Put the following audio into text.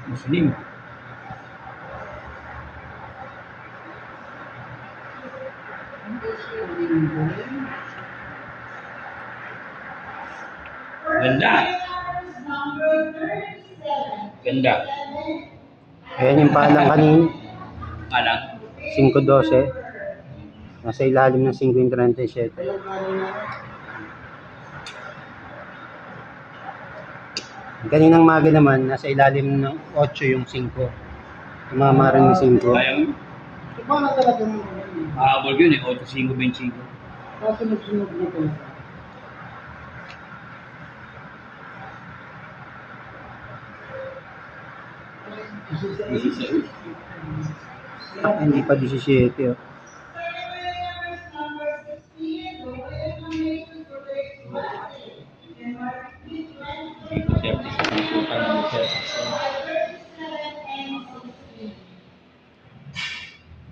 Muslim. Ganda. Ganda. Ayan yung palang kanina. Alang. 5.12. Nasa ilalim ng 5.37. Kaninang maga naman, nasa ilalim ng 8 yung 5. Tumama rin yung 5. Kaya mo? Habol yun eh, 8-5-25. Sunod-sunod na po. Hindi pa 17. Oh.